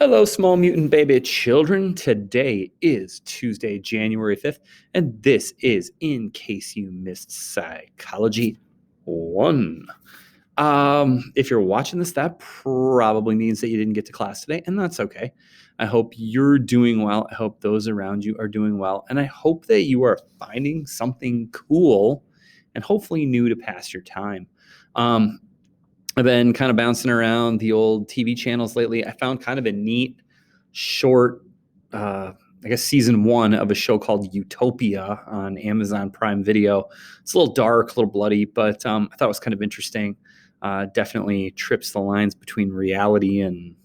Hello, small mutant baby children. Today is Tuesday, January 5th, and this is In Case You Missed Psychology 1. If you're watching this, that probably means that you didn't get to class today, and that's okay. I hope you're doing well. I hope those around you are doing well, and I hope that you are finding something cool and hopefully new to pass your time. I've been kind of bouncing around the old TV channels lately. I found kind of a neat, short, I guess season 1 of a show called Utopia on Amazon Prime Video. It's a little dark, a little bloody, but I thought it was kind of interesting. Definitely trips the lines between reality and,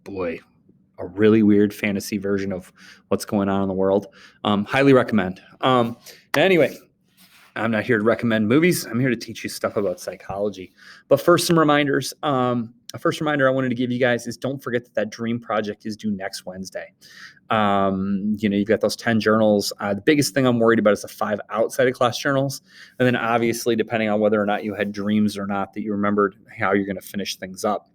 boy, a really weird fantasy version of what's going on in the world. Highly recommend. Anyway, I'm not here to recommend movies. I'm here to teach you stuff about psychology. But first, some reminders. A first reminder I wanted to give you guys is don't forget that dream project is due next Wednesday. You've got those 10 journals. The biggest thing I'm worried about is the 5 outside of class journals. And then obviously, depending on whether or not you had dreams or not, that you remembered how you're going to finish things up.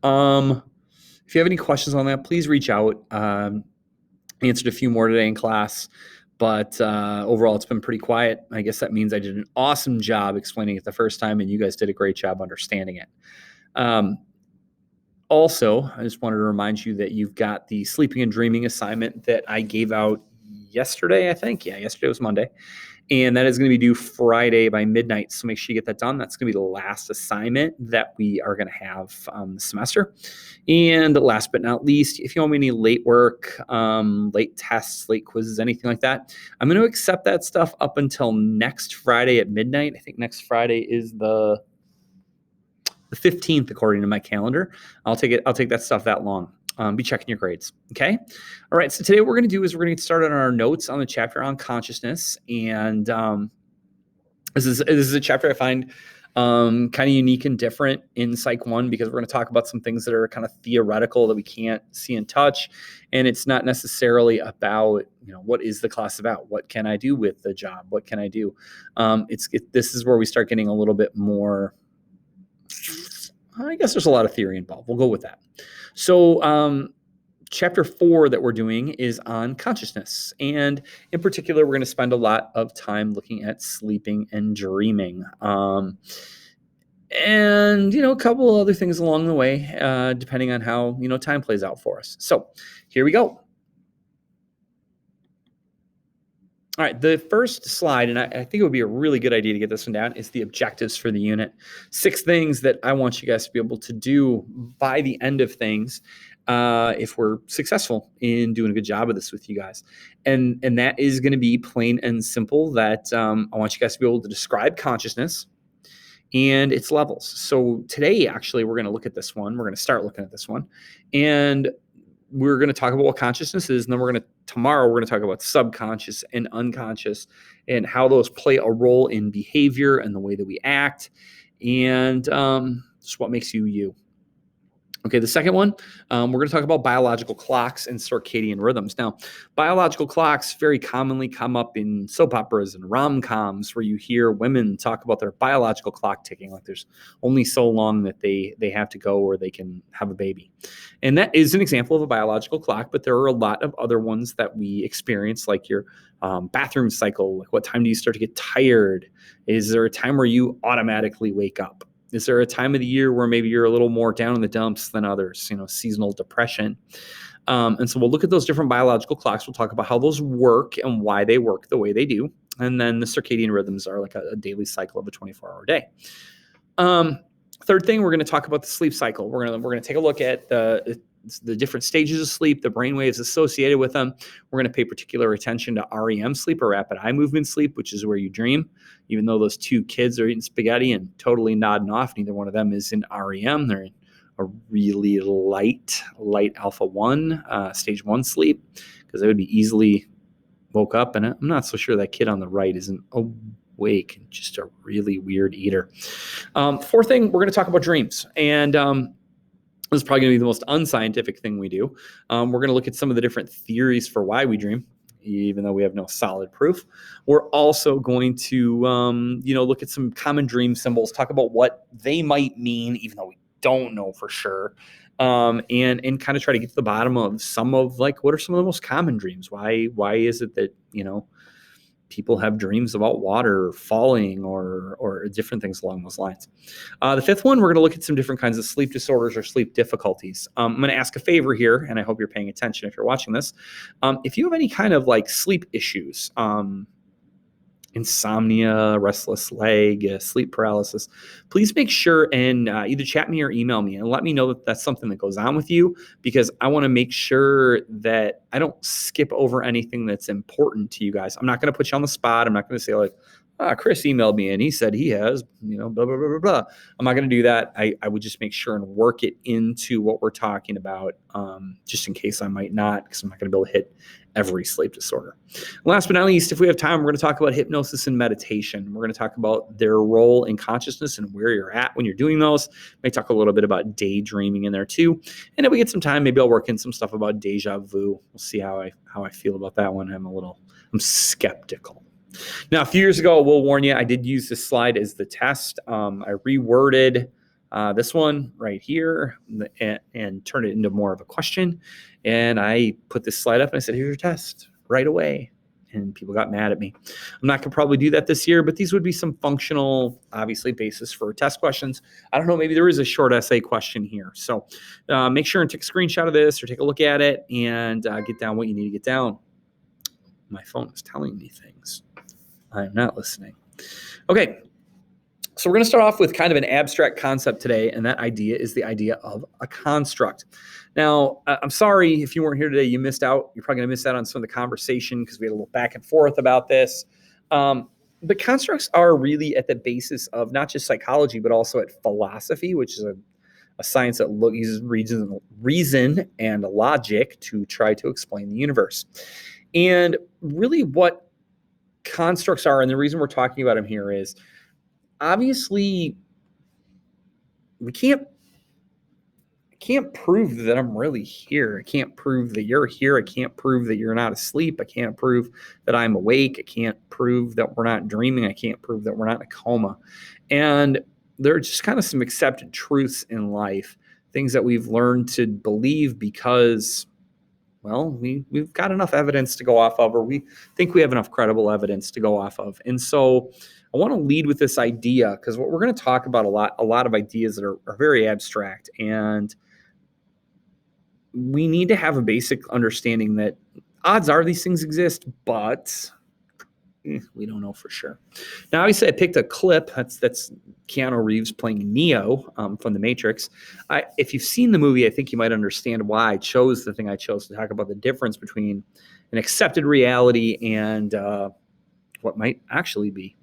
If you have any questions on that, please reach out. Answered a few more today in class. But overall, it's been pretty quiet. I guess that means I did an awesome job explaining it the first time, and you guys did a great job understanding it. Also, I just wanted to remind you that you've got the sleeping and dreaming assignment that I gave out yesterday, I think. Yeah, yesterday was Monday. And that is going to be due Friday by midnight. So make sure you get that done. That's going to be the last assignment that we are going to have this semester. And last but not least, if you want any late work, late tests, late quizzes, anything like that, I'm going to accept that stuff up until next Friday at midnight. I think next Friday is the 15th, according to my calendar. I'll take that stuff that long. Be checking your grades. Okay. All right. So today what we're going to do is we're going to get started on our notes on the chapter on consciousness. And this is a chapter I find kind of unique and different in Psych 1 because we're going to talk about some things that are kind of theoretical that we can't see and touch. And it's not necessarily about, what is the class about? What can I do with the job? What can I do? This is where we start getting a little bit more, I guess there's a lot of theory involved. We'll go with that. So chapter 4 that we're doing is on consciousness. And in particular, we're going to spend a lot of time looking at sleeping and dreaming. And, a couple of other things along the way, depending on how, time plays out for us. So here we go. All right, the first slide, and I think it would be a really good idea to get this one down, is the objectives for the unit. 6 things that I want you guys to be able to do by the end of things if we're successful in doing a good job of this with you guys. And that is going to be plain and simple that I want you guys to be able to describe consciousness and its levels. So today, actually, we're going to look at this one. We're going to start looking at this one. And we're going to talk about what consciousness is, and then tomorrow we're going to talk about subconscious and unconscious and how those play a role in behavior and the way that we act and just what makes you you. Okay, the second one, we're going to talk about biological clocks and circadian rhythms. Now, biological clocks very commonly come up in soap operas and rom-coms where you hear women talk about their biological clock ticking, like there's only so long that they have to go or they can have a baby. And that is an example of a biological clock, but there are a lot of other ones that we experience, like your bathroom cycle. Like, what time do you start to get tired? Is there a time where you automatically wake up? Is there a time of the year where maybe you're a little more down in the dumps than others, seasonal depression? And so we'll look at those different biological clocks. We'll talk about how those work and why they work the way they do. And then the circadian rhythms are like a daily cycle of a 24-hour day. Third thing, we're going to talk about the sleep cycle. We're going to take a look at the different stages of sleep, the brain waves associated with them. We're going to pay particular attention to REM sleep, or rapid eye movement sleep, which is where you dream. Even though those 2 kids are eating spaghetti and totally nodding off, neither one of them is in REM. They're in a really light alpha 1, stage 1 sleep, because they would be easily woke up. And I'm not so sure that kid on the right isn't awake and just a really weird eater. Fourth thing, we're going to talk about dreams. And this is probably going to be the most unscientific thing we do. We're going to look at some of the different theories for why we dream, even though we have no solid proof. We're also going to, look at some common dream symbols, talk about what they might mean, even though we don't know for sure. and kind of try to get to the bottom of some of like what are some of the most common dreams. Why is it that people have dreams about water falling or different things along those lines. The fifth one, we're going to look at some different kinds of sleep disorders or sleep difficulties. I'm going to ask a favor here, and I hope you're paying attention if you're watching this. If you have any kind of like sleep issues, insomnia, restless leg, sleep paralysis, please make sure and either chat me or email me and let me know that that's something that goes on with you, because I want to make sure that I don't skip over anything that's important to you guys. I'm not going to put you on the spot. I'm not going to say like, Chris emailed me and he said he has, blah, blah, blah, blah, blah. I'm not going to do that. I would just make sure and work it into what we're talking about, just in case I might not, because I'm not going to be able to hit every sleep disorder. Last but not least, if we have time, we're going to talk about hypnosis and meditation. We're going to talk about their role in consciousness and where you're at when you're doing those. May talk a little bit about daydreaming in there too. And if we get some time, maybe I'll work in some stuff about deja vu. We'll see how I feel about that one. I'm skeptical. Now, a few years ago, I will warn you, I did use this slide as the test. I reworded this one right here and turned it into more of a question. And I put this slide up and I said, here's your test right away. And people got mad at me. I'm not going to probably do that this year, but these would be some functional, obviously, basis for test questions. I don't know, maybe there is a short essay question here. So make sure and take a screenshot of this or take a look at it and get down what you need to get down. My phone is telling me things. I'm not listening. Okay, so we're going to start off with kind of an abstract concept today, and that idea is the idea of a construct. Now, I'm sorry if you weren't here today, you missed out. You're probably going to miss out on some of the conversation because we had a little back and forth about this. But constructs are really at the basis of not just psychology, but also at philosophy, which is a science that uses reason and logic to try to explain the universe. And really what constructs are, and the reason we're talking about them here is, obviously, we can't prove that I'm really here. I can't prove that you're here. I can't prove that you're not asleep. I can't prove that I'm awake. I can't prove that we're not dreaming. I can't prove that we're not in a coma. And there are just kind of some accepted truths in life, things that we've learned to believe because, well, we've got enough evidence to go off of, or we think we have enough credible evidence to go off of. And so I want to lead with this idea, because what we're going to talk about a lot of ideas that are very abstract, and we need to have a basic understanding that odds are these things exist, but we don't know for sure. Now, obviously, I picked a clip. That's Keanu Reeves playing Neo from The Matrix. If you've seen the movie, I think you might understand why I chose the thing I chose to talk about, the difference between an accepted reality and what might actually be.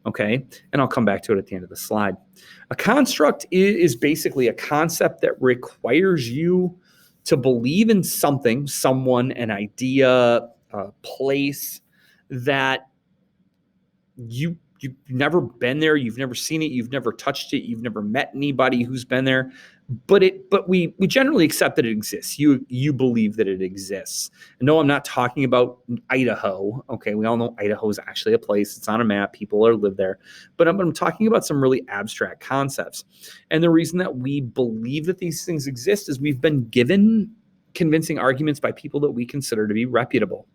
Okay, and I'll come back to it at the end of the slide. A construct is basically a concept that requires you to believe in something, someone, an idea, a place that you've never been there, you've never seen it, you've never touched it, you've never met anybody who's been there, but we generally accept that it exists. You believe that it exists. And no, I'm not talking about Idaho. Okay, we all know Idaho is actually a place. It's on a map. People live there. But I'm talking about some really abstract concepts. And the reason that we believe that these things exist is we've been given convincing arguments by people that we consider to be reputable.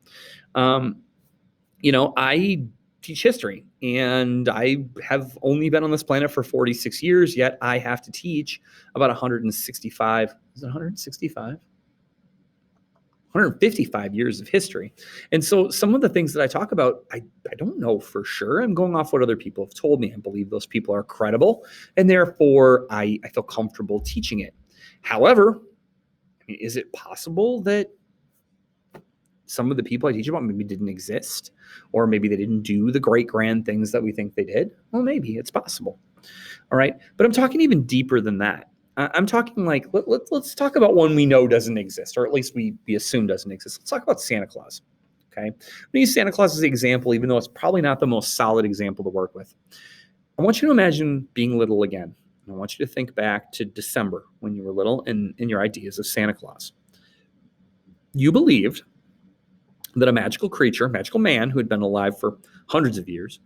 I teach history, and I have only been on this planet for 46 years, yet I have to teach about 165, is it 165? 155 years of history. And so some of the things that I talk about, I don't know for sure. I'm going off what other people have told me. I believe those people are credible, and therefore I feel comfortable teaching it. However, is it possible that some of the people I teach about maybe didn't exist, or maybe they didn't do the great grand things that we think they did? Well, maybe it's possible. All right. But I'm talking even deeper than that. I'm talking like, let's talk about one we know doesn't exist, or at least we assume doesn't exist. Let's talk about Santa Claus. Okay. I'm going to use Santa Claus as the example, even though it's probably not the most solid example to work with. I want you to imagine being little again. I want you to think back to December when you were little and your ideas of Santa Claus. You believed that a magical creature, magical man who had been alive for hundreds of years,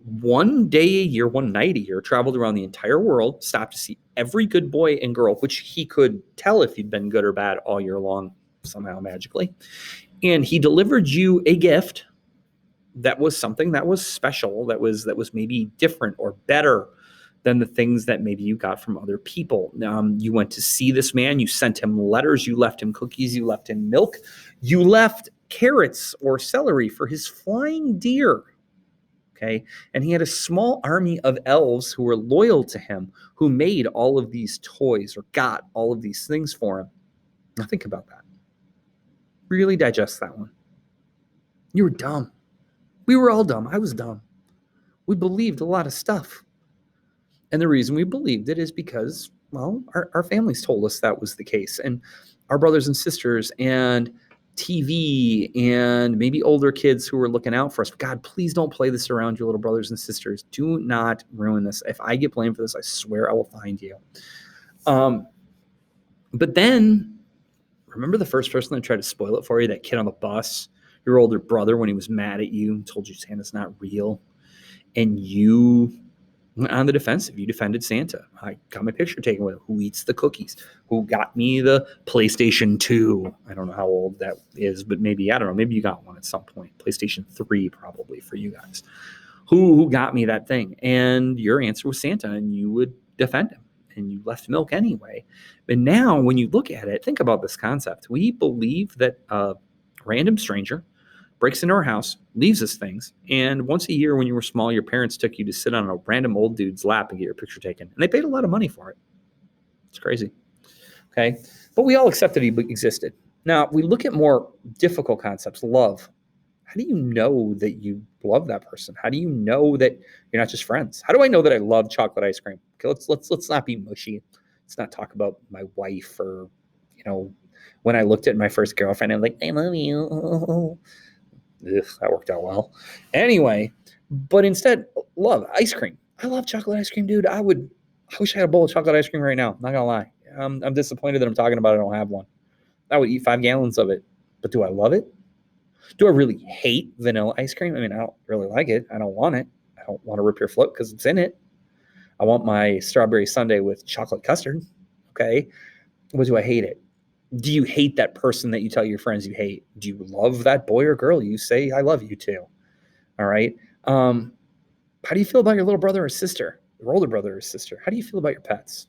one day a year, one night a year, traveled around the entire world, stopped to see every good boy and girl, which he could tell if you'd been good or bad all year long, somehow magically. And he delivered you a gift that was something that was special, that was maybe different or better than the things that maybe you got from other people. You went to see this man, you sent him letters, you left him cookies, you left him milk, you left carrots or celery for his flying deer. Okay. And he had a small army of elves who were loyal to him, who made all of these toys or got all of these things for him. Now think about that. Really digest that one. You were dumb. We were all dumb. I was dumb. We believed a lot of stuff. And the reason we believed it is because, well, our families told us that was the case. And our brothers and sisters and TV and maybe older kids who were looking out for us. God, please don't play this around your little brothers and sisters. Do not ruin this. If I get blamed for this, I swear I will find you. But then, remember the first person that tried to spoil it for you, that kid on the bus, your older brother, when he was mad at you and told you Santa's not real, and you went on the defensive. You defended Santa. I got my picture taken with him. Who eats the cookies? Who got me the PlayStation 2? I don't know how old that is, but maybe, I don't know, maybe you got one at some point. PlayStation 3 probably for you guys. Who got me that thing? And your answer was Santa, and you would defend him, and you left milk anyway. But now when you look at it, think about this concept. We believe that a random stranger breaks into our house, leaves us things, and once a year when you were small, your parents took you to sit on a random old dude's lap and get your picture taken. And they paid a lot of money for it. It's crazy. Okay? But we all accepted he existed. Now, we look at more difficult concepts. Love. How do you know that you love that person? How do you know that you're not just friends? How do I know that I love chocolate ice cream? Okay, let's not be mushy. Let's not talk about my wife or, when I looked at my first girlfriend, I'm like, I love you. Ugh, that worked out well. Anyway, but instead, love ice cream. I love chocolate ice cream, dude. I wish I had a bowl of chocolate ice cream right now. Not gonna lie. I'm disappointed that I'm talking about it. I don't have one. I would eat 5 gallons of it. But do I love it? Do I really hate vanilla ice cream? I mean, I don't really like it. I don't want it. I don't want to rip your float because it's in it. I want my strawberry sundae with chocolate custard. Okay. But do I hate it? Do you hate that person that you tell your friends you hate? Do you love that boy or girl you say I love you to? All right. How do you feel about your little brother or sister, your older brother or sister? How do you feel about your pets?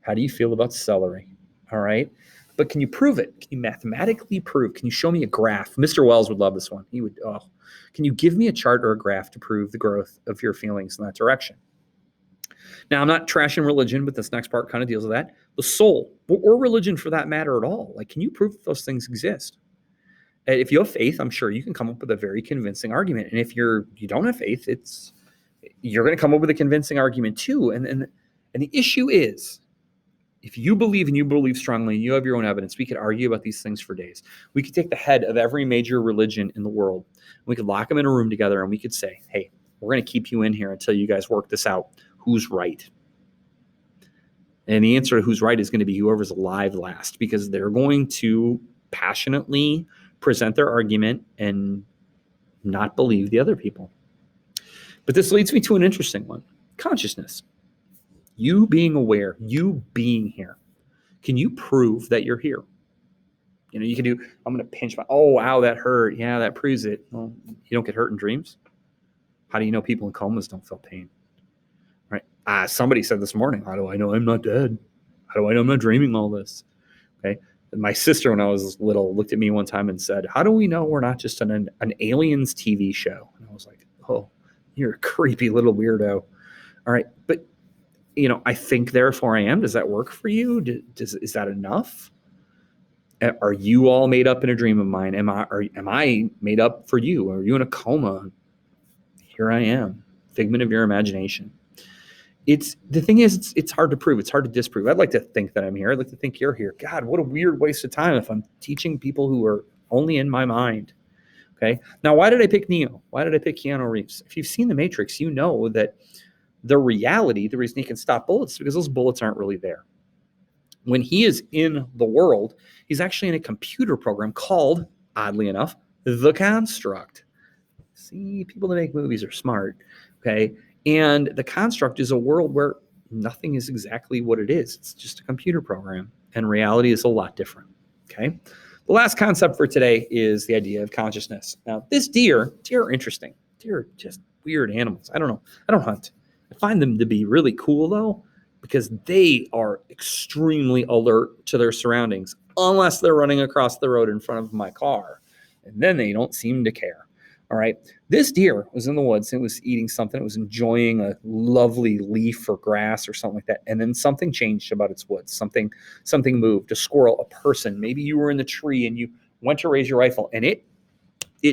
How do you feel about celery? All right. But can you prove it? Can you mathematically prove? Can you show me a graph? Mr. Wells would love this one. He would, can you give me a chart or a graph to prove the growth of your feelings in that direction? Now, I'm not trashing religion, but this next part kind of deals with that. The soul, or religion for that matter at all. Like, can you prove that those things exist? If you have faith, I'm sure you can come up with a very convincing argument. And if you don't have faith, you're going to come up with a convincing argument too. And the issue is, if you believe and you believe strongly and you have your own evidence, we could argue about these things for days. We could take the head of every major religion in the world, and we could lock them in a room together, and we could say, hey, we're going to keep you in here until you guys work this out. Who's right? And the answer to who's right is going to be whoever's alive last, because they're going to passionately present their argument and not believe the other people. But this leads me to an interesting one. Consciousness. You being aware, you being here. Can you prove that you're here? You can do, I'm going to pinch oh, wow, that hurt. Yeah, that proves it. Well, you don't get hurt in dreams. How do you know people in comas don't feel pain? Right? Somebody said this morning, how do I know I'm not dead? How do I know I'm not dreaming all this? Okay. And my sister, when I was little, looked at me one time and said, how do we know we're not just an aliens TV show? And I was like, oh, you're a creepy little weirdo. All right. But, I think therefore I am. Does that work for you? Is that enough? Are you all made up in a dream of mine? Am I made up for you? Are you in a coma? Here I am, figment of your imagination. The thing is, it's hard to prove. It's hard to disprove. I'd like to think that I'm here. I'd like to think you're here. God, what a weird waste of time if I'm teaching people who are only in my mind. Okay. Now, why did I pick Neo? Why did I pick Keanu Reeves? If you've seen The Matrix, you know that the reality, the reason he can stop bullets, is because those bullets aren't really there. When he is in the world, he's actually in a computer program called, oddly enough, The Construct. See, people that make movies are smart. Okay. And The Construct is a world where nothing is exactly what it is. It's just a computer program, and reality is a lot different. Okay. The last concept for today is the idea of consciousness. Now, deer are interesting. Deer are just weird animals. I don't know. I don't hunt. I find them to be really cool, though, because they are extremely alert to their surroundings, unless they're running across the road in front of my car. And then they don't seem to care. All right. This deer was in the woods and it was eating something. It was enjoying a lovely leaf or grass or something like that. And then something changed about its woods. Something moved. A squirrel, a person. Maybe you were in the tree and you went to raise your rifle, and it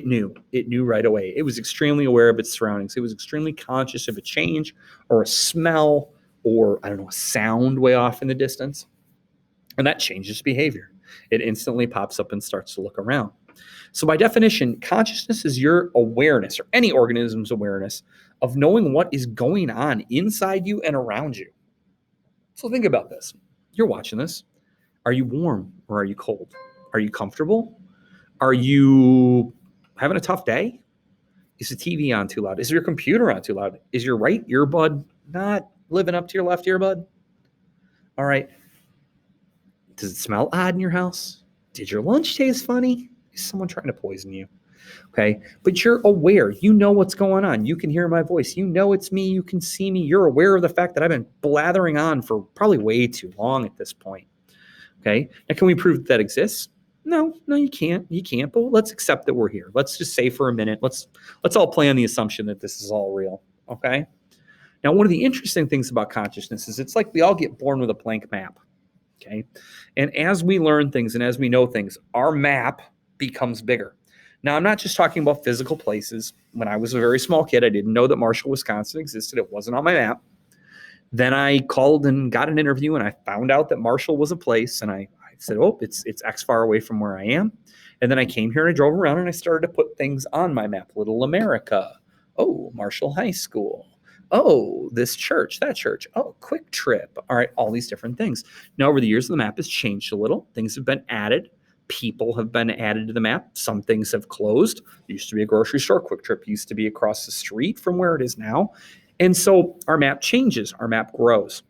knew. It knew right away. It was extremely aware of its surroundings. It was extremely conscious of a change or a smell or, I don't know, a sound way off in the distance. And that changes behavior. It instantly pops up and starts to look around. So by definition, consciousness is your awareness, or any organism's awareness, of knowing what is going on inside you and around you. So think about this. You're watching this. Are you warm or are you cold? Are you comfortable? Are you having a tough day? Is the TV on too loud? Is your computer on too loud? Is your right earbud not living up to your left earbud? All right. Does it smell odd in your house? Did your lunch taste funny? Is someone trying to poison you? Okay. But you're aware. You know what's going on. You can hear my voice. You know it's me. You can see me. You're aware of the fact that I've been blathering on for probably way too long at this point. Okay. Now, can we prove that exists? No, you can't. You can't. But let's accept that we're here. Let's just say for a minute, let's all play on the assumption that this is all real. Okay. Now, one of the interesting things about consciousness is it's like we all get born with a blank map. Okay. And as we learn things and as we know things, our map becomes bigger. Now, I'm not just talking about physical places. When I was a very small kid, I didn't know that Marshall, Wisconsin existed. It wasn't on my map. Then I called and got an interview, and I found out that Marshall was a place, and I said, oh, it's X far away from where I am. And then I came here and I drove around and I started to put things on my map. Little America. Oh, Marshall High School. Oh, this church, that church. Oh, Quick Trip. All right, all these different things. Now, over the years, the map has changed a little. Things have been added. People have been added to the map. Some things have closed. It used to be a grocery store. Quick Trip used to be across the street from where it is now. And so our map changes. Our map grows.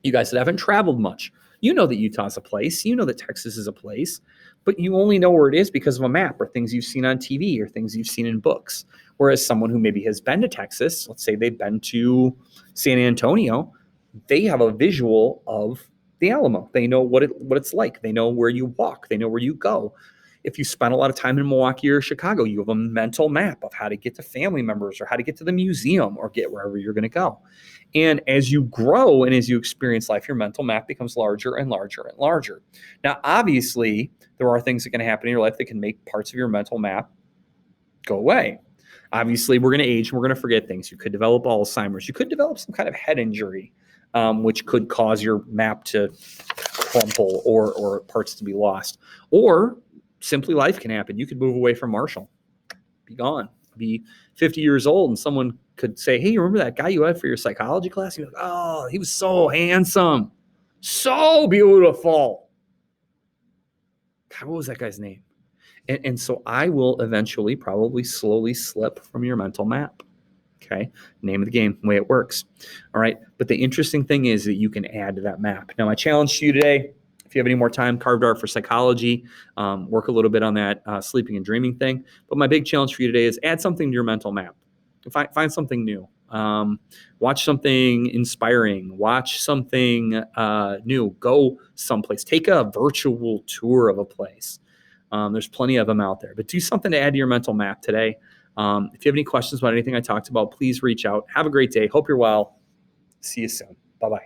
You guys that haven't traveled much, you know that Utah's a place. You know that Texas is a place. But you only know where it is because of a map or things you've seen on TV or things you've seen in books. Whereas someone who maybe has been to Texas, let's say they've been to San Antonio, they have a visual of the Alamo. They know what it's like. They know where you walk. They know where you go. If you spend a lot of time in Milwaukee or Chicago, you have a mental map of how to get to family members or how to get to the museum or get wherever you're going to go. And as you grow and as you experience life, your mental map becomes larger and larger and larger. Now, obviously, there are things that can happen in your life that can make parts of your mental map go away. Obviously, we're going to age and we're going to forget things. You could develop Alzheimer's. You could develop some kind of head injury, which could cause your map to crumple or parts to be lost. Or simply life can happen. You could move away from Marshall, be gone, be 50 years old, and someone could say, hey, you remember that guy you had for your psychology class? You're like, oh, he was so handsome, so beautiful. God, what was that guy's name? And so I will eventually probably slowly slip from your mental map. Okay. Name of the game, way it works. All right. But the interesting thing is that you can add to that map. Now, my challenge to you today, if you have any more time carved out for psychology, work a little bit on that sleeping and dreaming thing. But my big challenge for you today is add something to your mental map. Find something new. Watch something inspiring. Watch something new. Go someplace. Take a virtual tour of a place. There's plenty of them out there. But do something to add to your mental map today. If you have any questions about anything I talked about, please reach out. Have a great day. Hope you're well. See you soon. Bye-bye.